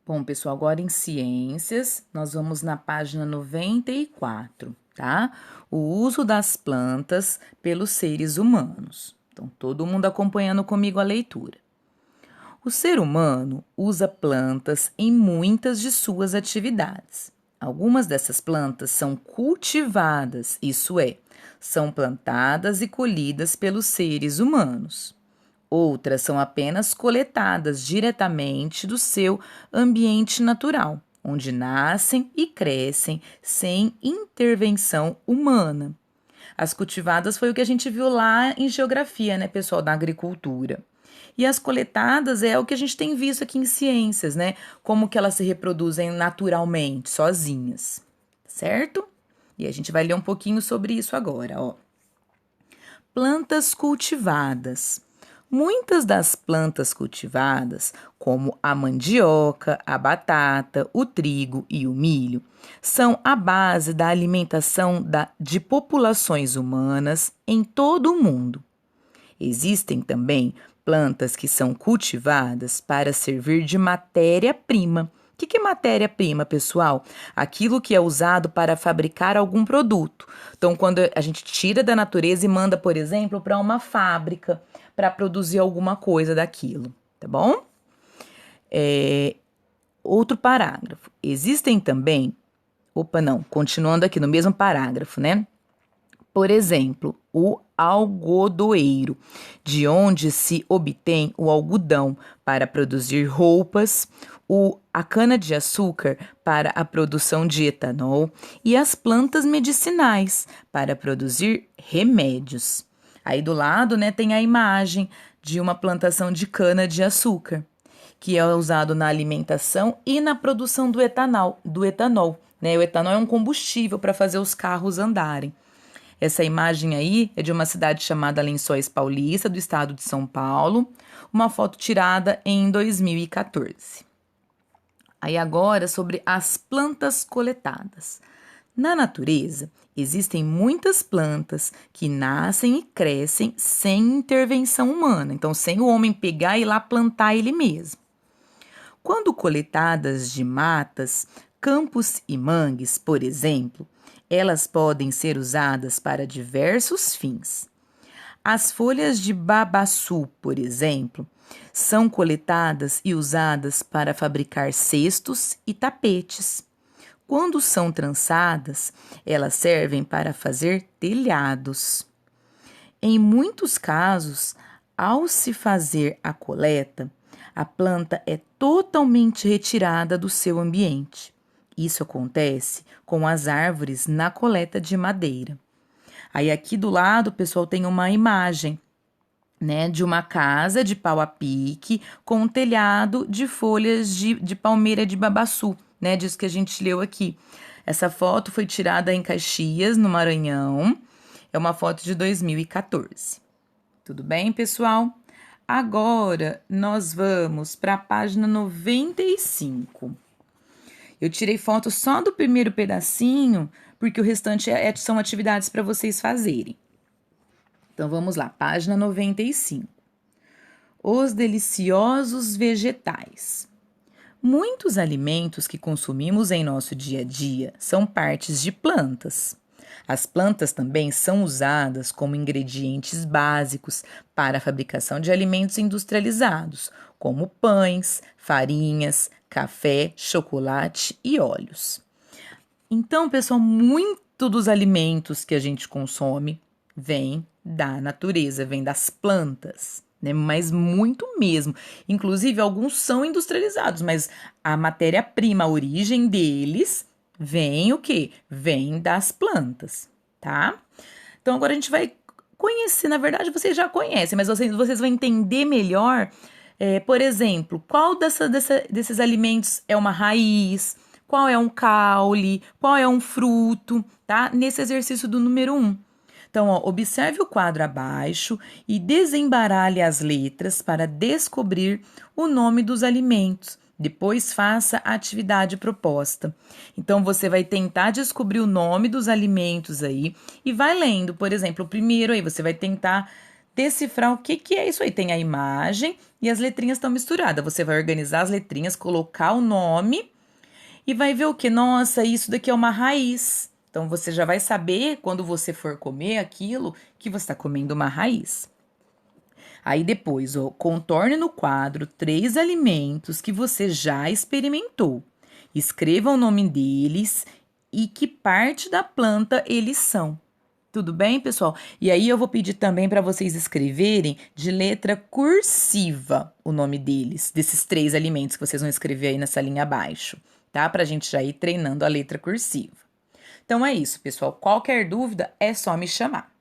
Bom, pessoal, agora em ciências, nós vamos na página 94, tá? O uso das plantas pelos seres humanos. Então, todo mundo acompanhando comigo a leitura. O ser humano usa plantas em muitas de suas atividades. Algumas dessas plantas são cultivadas, isso é, são plantadas e colhidas pelos seres humanos. Outras são apenas coletadas diretamente do seu ambiente natural, onde nascem e crescem sem intervenção humana. As cultivadas foi o que a gente viu lá em geografia, né, pessoal, da agricultura. E as coletadas é o que a gente tem visto aqui em ciências, né? Como que elas se reproduzem naturalmente, sozinhas, certo? E a gente vai ler um pouquinho sobre isso agora, ó. Plantas cultivadas. Muitas das plantas cultivadas, como a mandioca, a batata, o trigo e o milho, são a base da alimentação de populações humanas em todo o mundo. Existem também plantas que são cultivadas para servir de matéria-prima. O que é matéria-prima, pessoal? Aquilo que é usado para fabricar algum produto. Então, quando a gente tira da natureza e manda, por exemplo, para uma fábrica para produzir alguma coisa daquilo, tá bom? Outro parágrafo. Existem também. Opa, não, continuando aqui no mesmo parágrafo, né? Por exemplo, o algodoeiro, de onde se obtém o algodão para produzir roupas, a cana-de-açúcar para a produção de etanol e as plantas medicinais para produzir remédios. Aí do lado, né, tem a imagem de uma plantação de cana-de-açúcar, que é usado na alimentação e na produção do etanol, né? O etanol é um combustível para fazer os carros andarem. Essa imagem aí é de uma cidade chamada Lençóis Paulista, do estado de São Paulo, uma foto tirada em 2014. Aí agora sobre as plantas coletadas. Na natureza, existem muitas plantas que nascem e crescem sem intervenção humana, então sem o homem pegar e ir lá plantar ele mesmo. Quando coletadas de matas, campos e mangues, por exemplo, elas podem ser usadas para diversos fins. As folhas de babaçu, por exemplo, são coletadas e usadas para fabricar cestos e tapetes. Quando são trançadas, elas servem para fazer telhados. Em muitos casos, ao se fazer a coleta, a planta é totalmente retirada do seu ambiente. Isso acontece com as árvores na coleta de madeira. Aí aqui do lado, pessoal, tem uma imagem, né, de uma casa de pau a pique com um telhado de folhas de palmeira de babaçu, né, disso que a gente leu aqui. Essa foto foi tirada em Caxias, no Maranhão. É uma foto de 2014. Tudo bem, pessoal? Agora nós vamos para a página 95. Eu tirei foto só do primeiro pedacinho, porque o restante são atividades para vocês fazerem. Então vamos lá, página 95. Os deliciosos vegetais. Muitos alimentos que consumimos em nosso dia a dia são partes de plantas. As plantas também são usadas como ingredientes básicos para a fabricação de alimentos industrializados, como pães, farinhas, café, chocolate e óleos. Então, pessoal, muito dos alimentos que a gente consome vem da natureza, vem das plantas, né? Mas muito mesmo. Inclusive, alguns são industrializados, mas a matéria-prima, a origem deles vem o quê? Vem das plantas, tá? Então, agora a gente vai conhecer, na verdade, vocês já conhecem, mas vocês vão entender melhor, por exemplo, qual desses alimentos é uma raiz, qual é um caule, qual é um fruto, tá? Nesse exercício do número 1. Então, ó, observe o quadro abaixo e desembaralhe as letras para descobrir o nome dos alimentos. Depois faça a atividade proposta. Então, você vai tentar descobrir o nome dos alimentos aí e vai lendo. Por exemplo, o primeiro aí, você vai tentar decifrar o que que é isso aí. Tem a imagem e as letrinhas estão misturadas. Você vai organizar as letrinhas, colocar o nome e vai ver o que? Nossa, isso daqui é uma raiz. Então você já vai saber quando você for comer aquilo que você está comendo uma raiz. Aí depois, ó, contorne no quadro 3 alimentos que você já experimentou. Escreva o nome deles e que parte da planta eles são. Tudo bem, pessoal? E aí eu vou pedir também para vocês escreverem de letra cursiva o nome deles, desses 3 alimentos que vocês vão escrever aí nessa linha abaixo, tá? Para a gente já ir treinando a letra cursiva. Então é isso, pessoal. Qualquer dúvida é só me chamar.